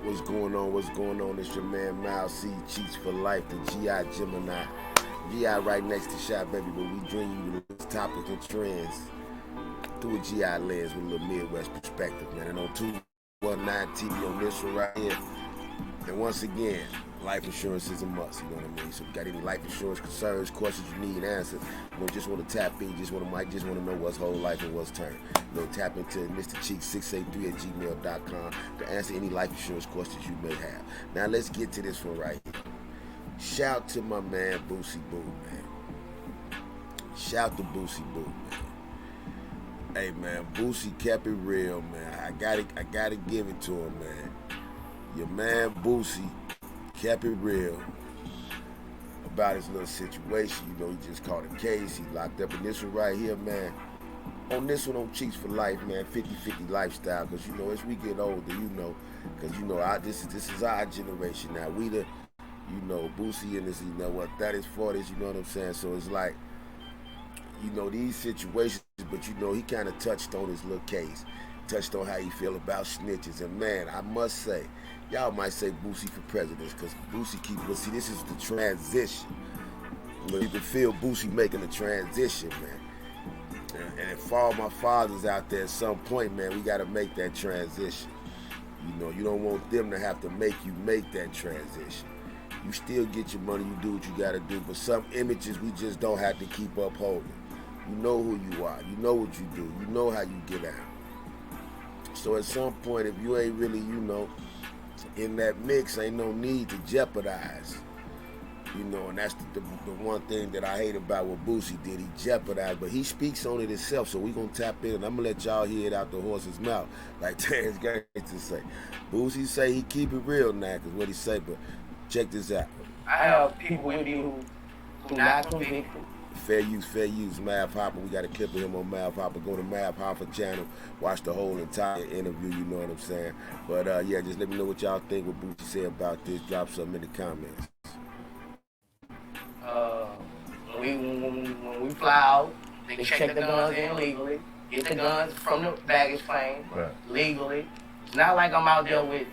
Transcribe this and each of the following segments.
What's going on? What's going on? It's your man Miles C. Cheats for Life, the GI Gemini. GI right next to Shot Baby, but we bring you the topics and trends through a GI lens with a little Midwest perspective, man. And on 219 TV on this one right here. And once again, life insurance is a must, you know what I mean? So if you got any life insurance concerns, questions you need answered, you don't just want to tap in, you just want to know what's whole life and what's term. You know, tap into Mr. Cheeks 683 at gmail.com to answer any life insurance questions you may have. Now let's get to this one right here. Shout to my man Boosie Boo, man. Shout to Boosie Boo, man. Hey man, Boosie kept it real, man. I gotta give it to him, man. Your man Boosie kept it real about his little situation. You know, he just caught a case. He locked up in this one right here, man. On this one on Cheeks for Life, man, 50-50 lifestyle. Because, you know, as we get older, you know, because, you know, this is our generation now. We the, you know, Boosie and this, you know what, 30s, 40s, you know what I'm saying? So it's like, you know, these situations, but, you know, he kind of touched on his little case. Touched on how he feel about snitches. And, man, I must say, y'all might say Boosie for president, because Boosie but see, this is the transition. You can feel Boosie making a transition, man. And if all my fathers out there at some point, man, we got to make that transition. You know, you don't want them to have to make you make that transition. You still get your money, you do what you got to do, but some images we just don't have to keep upholding. You know who you are. You know what you do. You know how you get out. So at some point, if you ain't really, you know, in that mix, ain't no need to jeopardize. You know, and that's the one thing that I hate about what Boosie did. He jeopardized, but he speaks on it himself, so we going to tap in, and I'm going to let y'all hear it out the horse's mouth, like Terrence Gaines to say. Boosie say he keep it real now, because what he say, but check this out. I have people with me who not convicted. Fair use, Mav Hopper. We got a clip of him on Mav Hopper. Go to Mav Hopper channel, watch the whole entire interview, you know what I'm saying? But yeah, just let me know what y'all think, what Boosie said about this. Drop something in the comments. When we fly out, they check the guns in legally, get the guns from the baggage claim legally. It's not like I'm out there with,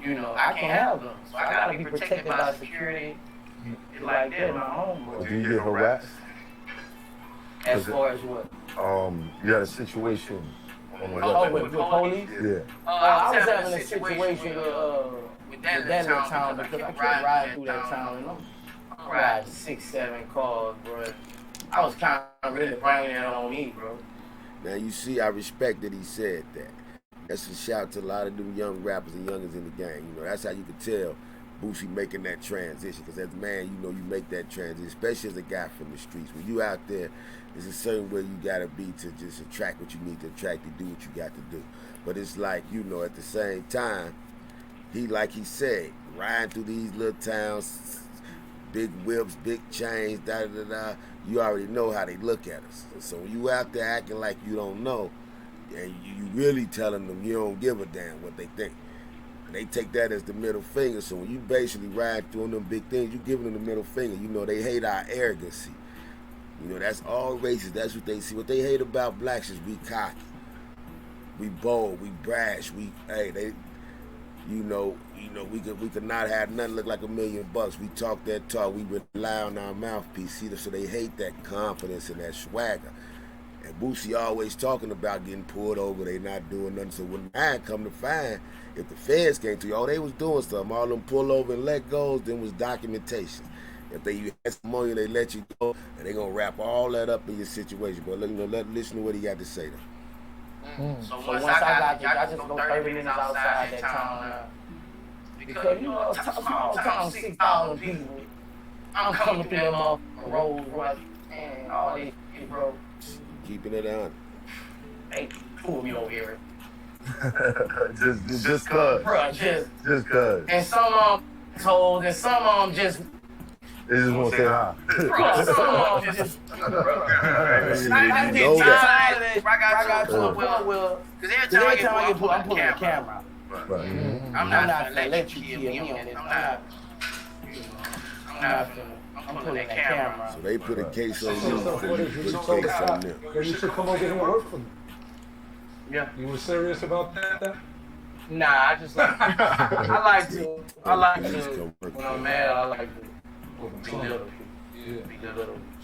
you know, I can't have guns. So I gotta be protected by security. It's like that in my home, bro. Do you get harassed? As far as what? You had a situation. With police? Yeah. I was having a situation with that little town because I kept riding through that town and I'm riding 6, 7 cars, bro. I was kind of really bringing that on me, bro. Now you see, I respect that he said that. That's a shout to a lot of them young rappers and youngins in the game. You know, that's how you can tell Boosie making that transition, because as a man, you know, you make that transition, especially as a guy from the streets. When you out there, there's a certain way you gotta be to just attract what you need to attract, to do what you got to do. But it's like, you know, at the same time, he, like he said, riding through these little towns, big whips, big chains, da-da-da-da, you already know how they look at us. So when you out there acting like you don't know, and you really telling them you don't give a damn what they think. They take that as the middle finger. So when you basically ride through them big things, you giving them the middle finger. You know, they hate our arrogancy. You know, that's all races. That's what they see. What they hate about blacks is we cocky, we bold, we brash. You know, we could not have nothing look like $1 million. We talk that talk. We rely on our mouthpiece. See, so they hate that confidence and that swagger. And Boosie always talking about getting pulled over. They not doing nothing. So when I come to find, if the feds came to you, oh, they was doing something. All them pull over and let goes, then was documentation. If you had some money, they let you go, and they gonna wrap all that up in your situation. But listen to what he got to say though. So once I got I just go 30 minutes outside that town now. Because, you know, small town, 6,000 people. I'm coming through them off roads, right, and all this shit, bro. Keeping it on. Hey, pull me over here. just cuz. Bro, just cuz. And some told, and some just. They just want to say hi. Bro, some just. I get tired of this. I got to a point where, because every time I get pulled, I'm pulling the camera out. Right. I'm not gonna let you kill me on this. I'm pulling that camera out. So they put a case on you. Put a case on them. You should come over here and work for me. Yeah. You were serious about that? Nah, I just like, I like to, when I'm mad, I like to be little,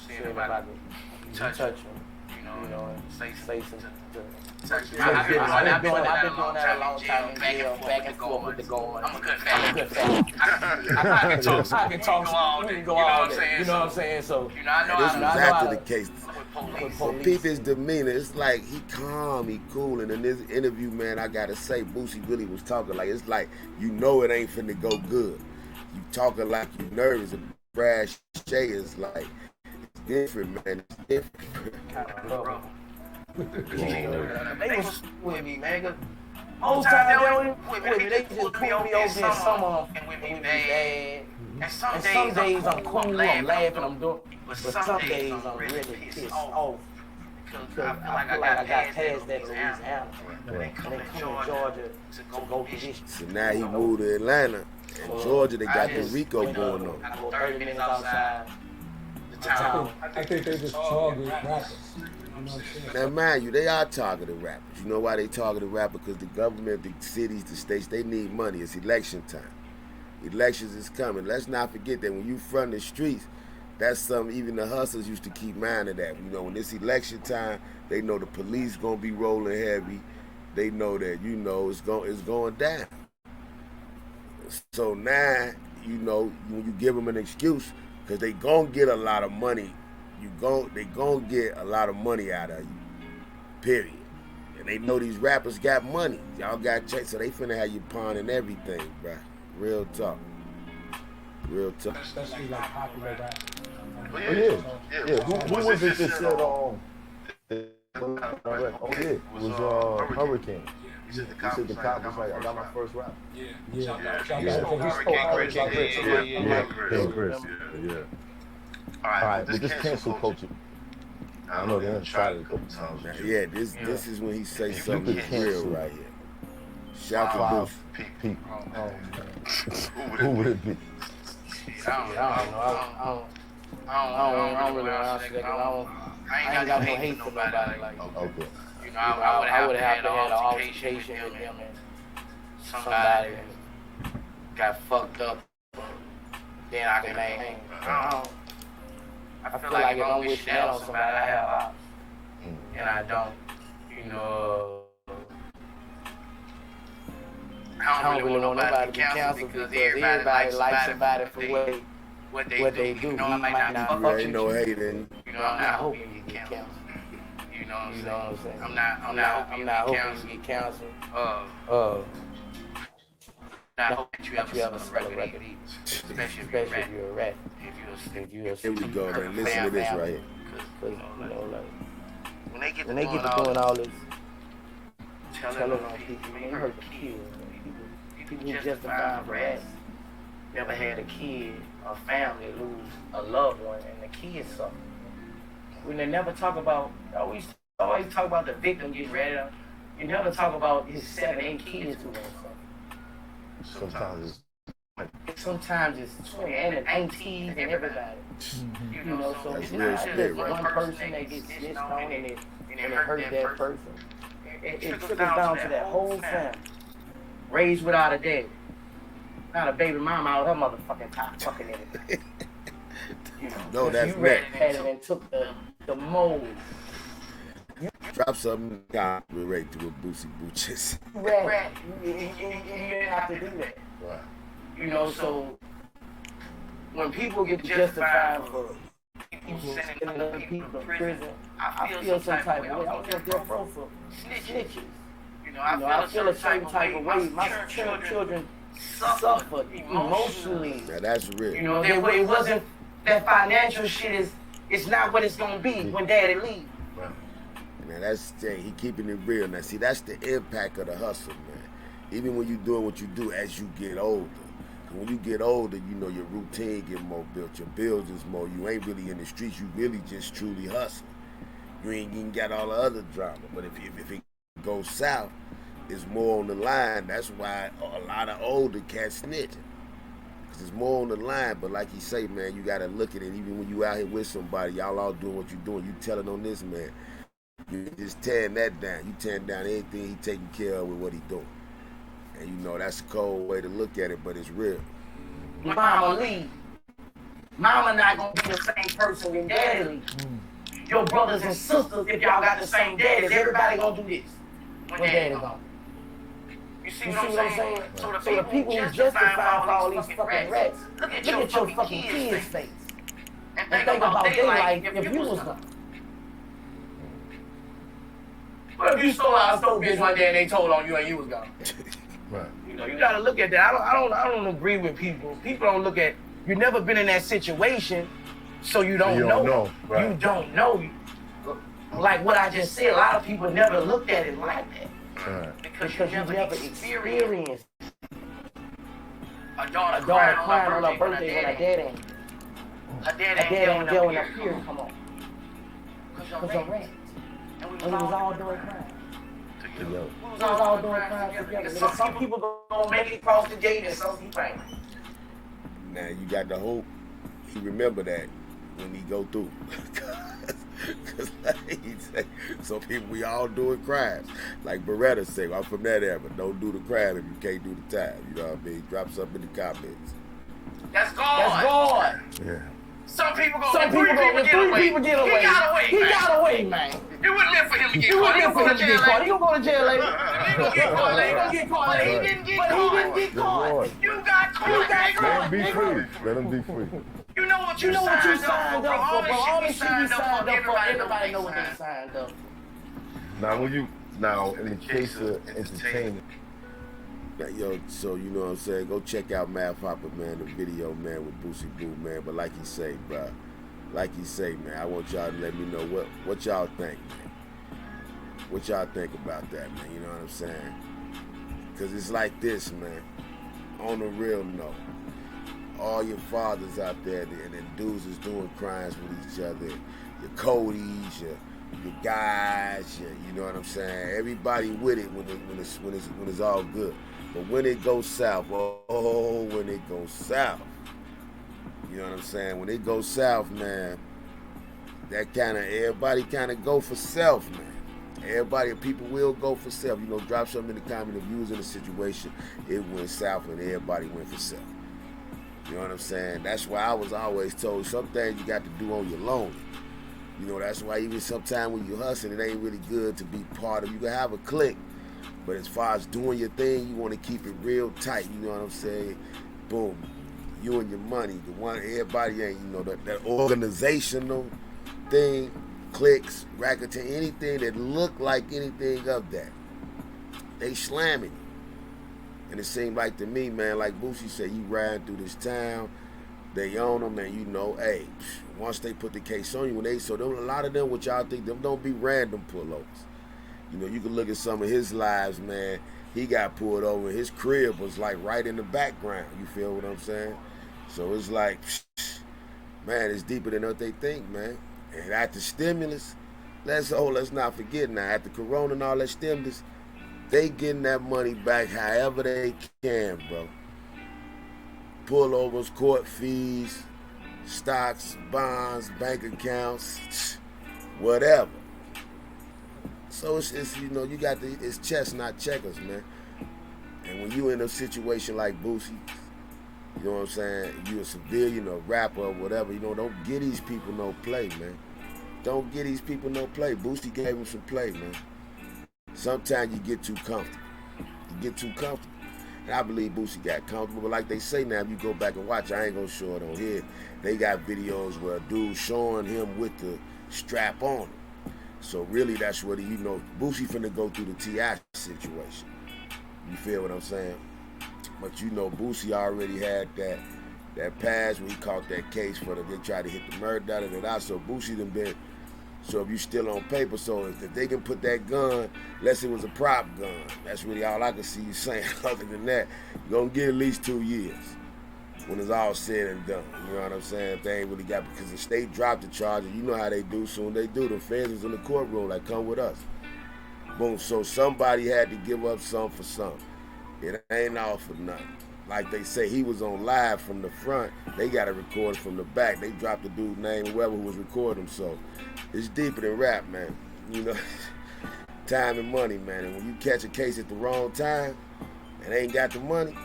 see if I can touch them, you know, and say something. I've been doing that a long time in jail, back and forth with the guard. I'm a good fan. I can talk, we can go all day, you know what I'm saying? So, I know this was after the case. with So police. peep his demeanor. It's like he calm, he cool. And in this interview, man, I gotta say, Boosie really was talking like it's like you know it ain't finna go good. You talking like you nervous. And Brad Shay is like it's different, man. It's different. They was with me, man. Whole time they don't with me. They just pulled me over there. Some of them with me bad. And some days I'm cool, I'm laughing, I'm doing. But some days I'm really pissed off. Because I feel like I got past that Louisiana. And they come to Georgia to go get this. So now he moved to Atlanta. In Georgia, they got the Rico going on. I go 30 minutes outside the town. I think they just target rappers. You know what I'm saying? Now, mind you, they are targeted rappers. You know why they targeted rappers? Because the government, the cities, the states, they need money. It's election time. Elections is coming. Let's not forget that when you from the streets, that's something even the hustlers used to keep mind of that. You know, when it's election time, they know the police gonna be rolling heavy. They know that, you know, it's going down. So now, you know, when you give them an excuse, because they gonna get a lot of money, they gonna get a lot of money out of you, period. And they know these rappers got money. Y'all got checks, so they finna have you pawning everything, bruh. Real talk. Real talk. Especially like popular rap. Oh, yeah. Who was it that said, oh yeah, it was Hurricane. He said the cop was like, I got my first rap. Chris. All right, but this cancel culture. I know they done tried it a couple times. Yeah, this is when he say something real right here. Shout to Boosie. Pete. Who would it be? I don't really answer that. I ain't got no hate for nobody. Like, Okay. you know, I would have to have an altercation with them and somebody got fucked up. Then I can maintain. I feel like if I'm wishing that on somebody, I have options. And I don't. You know, I don't really want nobody to be canceled because everybody likes somebody for what they do. You know, I might not fuck with you. No hating. You know, I'm not hoping you get canceled. You know what I'm saying? I'm not hoping you get canceled. Not hoping that you ever sell a record either. Especially if you're a rat. If you're a Here we go, man. Listen to this right here. Because, you know, like, when they get to doing all this, telling on people, man, you hurt the kids. People who justify for us never had a kid or family lose a loved one, and the kids suffer. When they never talk about, always talk about the victim getting ready. You never talk about his 7, 8 kids who went suffer. Sometimes it's 20 and aunties and everybody. You know, so it's not just one person that gets snitched on and it hurt that person. It trickles down to that whole family. Raised without a daddy. Not a baby mama out her motherfucking top fucking anything. You know, No, that's you read it and took the mold. Drop something right to what Boosie Booches. Rat. You didn't have to do that. Right. You know, so when people get justified for sending other people to prison, I feel some type of way. I was on death row for snitches. You know, I feel a certain type of way. My children suffered emotionally. Now that's real. You know, it wasn't that financial shit it's not what it's gonna be when daddy leaves. Now that's he keeping it real. Now see, that's the impact of the hustle, man. Even when you doing what you do as you get older. When you get older, you know your routine get more built, your bills is more. You ain't really in the streets. You really just truly hustle. You ain't even got all the other drama. But if it goes south, it's more on the line. That's why a lot of older cats snitching. Cause it's more on the line. But like you say, man, you gotta look at it. Even when you out here with somebody, y'all all doing what you doing. You telling on this man. You just tearing that down. You tearing down anything he taking care of with what he doing. And you know, that's a cold way to look at it, but it's real. Mama leave. Mama not gonna be the same person when daddy leave. Your brothers and sisters, if y'all got the same daddies, everybody gonna do this when daddy gone. You see what I'm saying? So the people who justify for all these fucking rats, look at your fucking kids' face. And think about their life if you was gone. What if you stole out a store bitch one day and they told on you and you was gone? Right. You know, you gotta look at that. I don't agree with people. People don't look at, you've never been in that situation, so you don't know. Right. You don't know. Like what I just said, a lot of people never looked at it like that. Right. Because you never experienced a daughter crying on her birthday when her dad ain't. Her dad ain't there when her period come on. Because you're rat. And we was all doing crime. We was all doing crime together. Some people gonna make it across the gate and some people ain't. Now you got to hope he remember that when he go through. Cause like he say, some people, we all doing crimes. Like Beretta say, I'm from that era. Don't do the crime if you can't do the time. You know what I mean? Drop something in the comments. That's God. Yeah. Some people get away. He got away, man. It wasn't meant for him to get caught. He gonna go to jail later. He gonna get caught later. He didn't get caught. You got caught. Let him be free. Let him be free. You know what you signed up for, bro. All this shit you signed up for, everybody know what they signed up for. Now in case of entertainment. Yo, so you know what I'm saying? Go check out Math Hopper, man, the video, man, with Boosie Boo, man. But like he say, bro, man, I want y'all to let me know what y'all think, man. What y'all think about that, man? You know what I'm saying? Because it's like this, man. On a real note, all your fathers out there and then dudes is doing crimes with each other. Your Codys, your guys, you know what I'm saying? Everybody with it when it's all good. But when it goes south, when it goes south, you know what I'm saying? When it goes south, man, everybody kind of go for self, man. People will go for self. You know, drop something in the comment if you was in a situation, it went south and everybody went for self. You know what I'm saying? That's why I was always told some things you got to do on your own. You know, that's why even sometimes when you hustling, it ain't really good to be part of. You can have a clique, but as far as doing your thing, you want to keep it real tight. You know what I'm saying? Boom, you and your money. The one everybody ain't. You know that organizational thing, cliques, racketeering, anything that look like anything of that, they slamming you. And it seemed like to me, man, like Boosie said, you riding through this town, they own them, and you know, hey, once they put the case on you, a lot of them, what y'all think, them don't be random pullovers. You know, you can look at some of his lives, man. He got pulled over. His crib was like right in the background. You feel what I'm saying? So it's like, man, it's deeper than what they think, man. And after stimulus, let's not forget now, after Corona and all that stimulus, they getting that money back however they can, bro. Pullovers, court fees, stocks, bonds, bank accounts, whatever. So it's you know, you got it's chess, not checkers, man. And when you in a situation like Boosie, you know what I'm saying, you a civilian or rapper or whatever, you know, don't give these people no play, man. Don't give these people no play. Boosie gave him some play, man. Sometimes you get too comfortable. And I believe Boosie got comfortable. But like they say now, if you go back and watch, I ain't gonna show it on here. They got videos where a dude showing him with the strap on him. So really that's what you know, Boosie finna go through the T.I. situation. You feel what I'm saying? But you know, Boosie already had that pass when he caught that case for they tried to hit the murder out. So Boosie done been. So if you still on paper, so if they can put that gun, unless it was a prop gun, that's really all I can see you saying. Other than that, you're going to get at least 2 years when it's all said and done. You know what I'm saying? If they ain't really got, because the state dropped the charges, you know how they do. Soon they do. The feds was in the courtroom, like, come with us. Boom. So somebody had to give up some for some. It ain't all for nothing. Like they say, he was on live from the front. They got it recorded from the back. They dropped the dude's name, whoever who was recording him. So it's deeper than rap, man. You know, time and money, man. And when you catch a case at the wrong time, and they ain't got the money,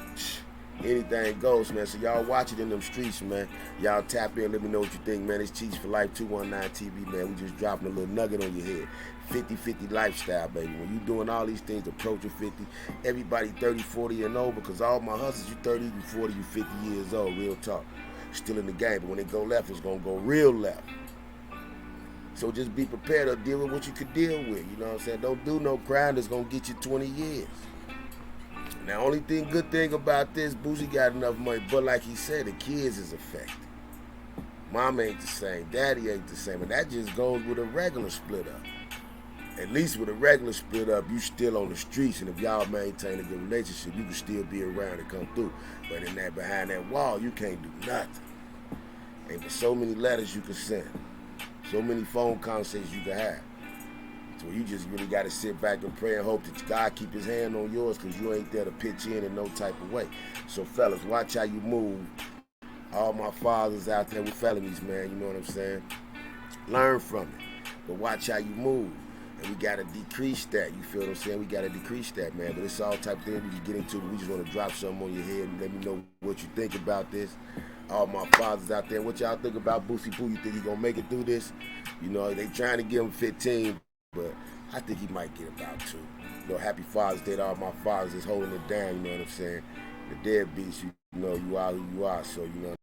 anything goes, man. So y'all watch it in them streets, man. Y'all tap in, let me know what you think, man. It's Cheats for Life 219 TV, man. We just dropping a little nugget on your head. 50-50 lifestyle, baby. When you doing all these things, approaching 50, everybody 30, 40 and over, because all my hustlers, you 30, you 40, you 50 years old, real talk. Still in the game, but when they go left, it's gonna go real left. So just be prepared to deal with what you could deal with, you know what I'm saying? Don't do no crime that's gonna get you 20 years. Now, only good thing about this, Boosie got enough money, but like he said, the kids is affected. Mom ain't the same, daddy ain't the same, and that just goes with a regular split up. At least with a regular split up, you still on the streets, and if y'all maintain a good relationship, you can still be around and come through. But in that, behind that wall, you can't do nothing. Ain't but so many letters you can send, so many phone conversations you can have. So you just really got to sit back and pray and hope that God keep his hand on yours, because you ain't there to pitch in no type of way. So fellas, watch how you move. All my fathers out there with felonies, man, you know what I'm saying? Learn from it, but watch how you move. And we got to decrease that, you feel what I'm saying? We got to decrease that, man. But it's all type of things we can get into. We just want to drop something on your head and let me know what you think about this. All my fathers out there, what y'all think about Boosie Boo? You think he going to make it through this? You know, they trying to give him 15. But I think he might get about 2. You know, happy Father's Day to all my fathers is holding it down, you know what I'm saying? The deadbeats, you know, you are who you are, so, you know.